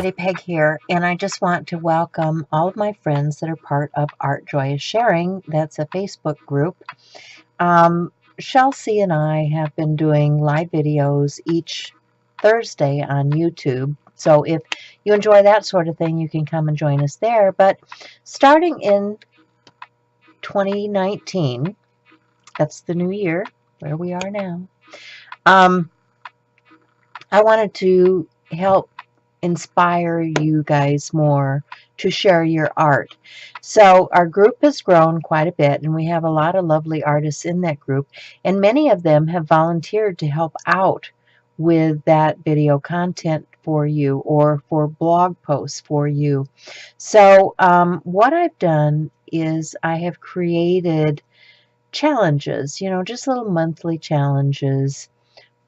everybody, Peg here, and I just want to welcome all of my friends that are part of Art Joy is Sharing. That's a Facebook group. Chelsea and I have been doing live videos each Thursday on YouTube. So if you enjoy that sort of thing, you can come and join us there. But starting in 2019, that's the new year, where we are now, I wanted to help inspire you guys more to share your art. So our group has grown quite a bit, and we have a lot of lovely artists in that group, and many of them have volunteered to help out with that video content for you or for blog posts for you. So what I've done is I have created challenges, just little monthly challenges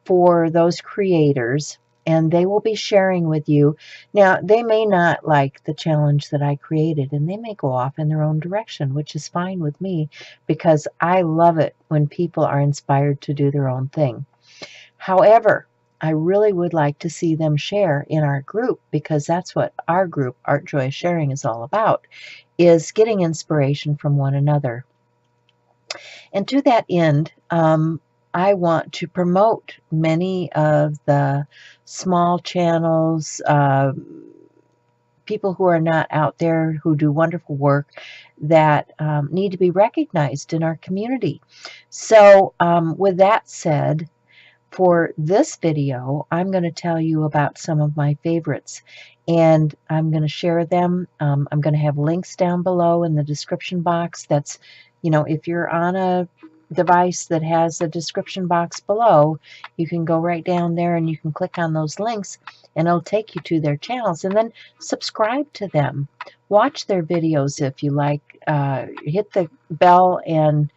for those creators, and they will be sharing with you. Now, they may not like the challenge that I created, and they may go off in their own direction, which is fine with me because I love it when people are inspired to do their own thing. However, I really would like to see them share in our group, because that's what our group, Art Joy is Sharing, is all about, is getting inspiration from one another. And to that end, I want to promote many of the small channels, people who are not out there, who do wonderful work that need to be recognized in our community. So with that said, for this video, I'm going to tell you about some of my favorites, and I'm going to share them. I'm going to have links down below in the description box. That's, if you're on a device that has a description box below, you can go right down there and you can click on those links, and it'll take you to their channels, and then subscribe to them. Watch their videos if you like. Hit the bell and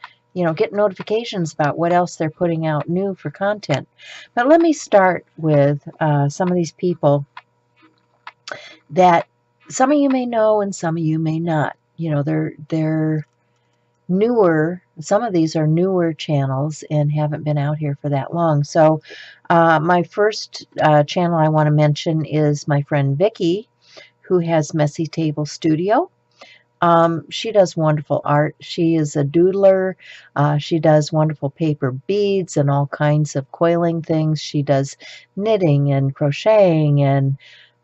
get notifications about what else they're putting out new for content. But let me start with some of these people that some of you may know and some of you may not. They're newer. Some of these are newer channels and haven't been out here for that long. So my first channel I want to mention is my friend Vicki, who has Messy Table Studio. She does wonderful art. She is a doodler. She does wonderful paper beads and all kinds of coiling things. She does knitting and crocheting and,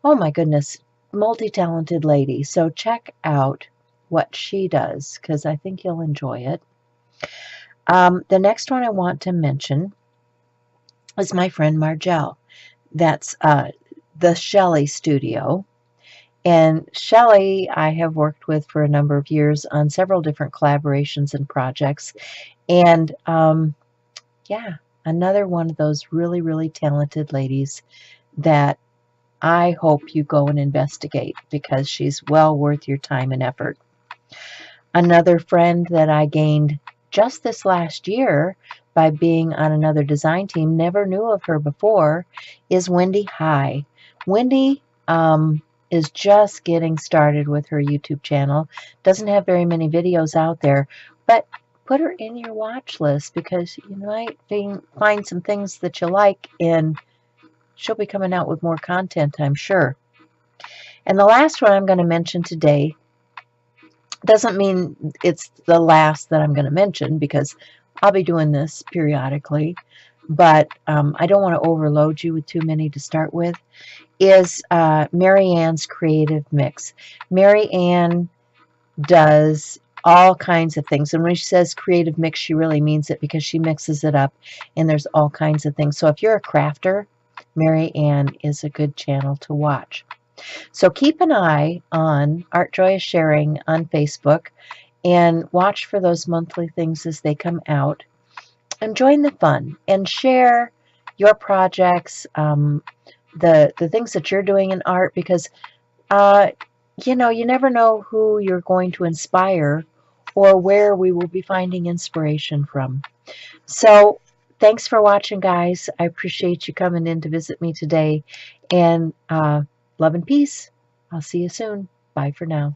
oh my goodness, multi-talented lady. So check out what she does, because I think you'll enjoy it. The next one I want to mention is my friend Margelle. That's the Shelley Studio. And Shelley, I have worked with for a number of years on several different collaborations and projects. And yeah, another one of those really, really talented ladies that I hope you go and investigate, because she's well worth your time and effort. Another friend that I gained just this last year by being on another design team, never knew of her before, is Wendy High. Wendy is just getting started with her YouTube channel. Doesn't have very many videos out there, but put her in your watch list, because you might find some things that you like, and she'll be coming out with more content, I'm sure. And the last one I'm going to mention today doesn't mean it's the last that I'm going to mention, because I'll be doing this periodically, but I don't want to overload you with too many to start with, is Marianne's Creative Mix. Marianne does all kinds of things, and when she says creative mix, she really means it, because she mixes it up and there's all kinds of things. So if you're a crafter, Marianne is a good channel to watch. So keep an eye on Art Joy is Sharing on Facebook and watch for those monthly things as they come out, and join the fun and share your projects, the things that you're doing in art, because you never know who you're going to inspire or where we will be finding inspiration from. So thanks for watching, guys. I appreciate you coming in to visit me today, and love and peace. I'll see you soon. Bye for now.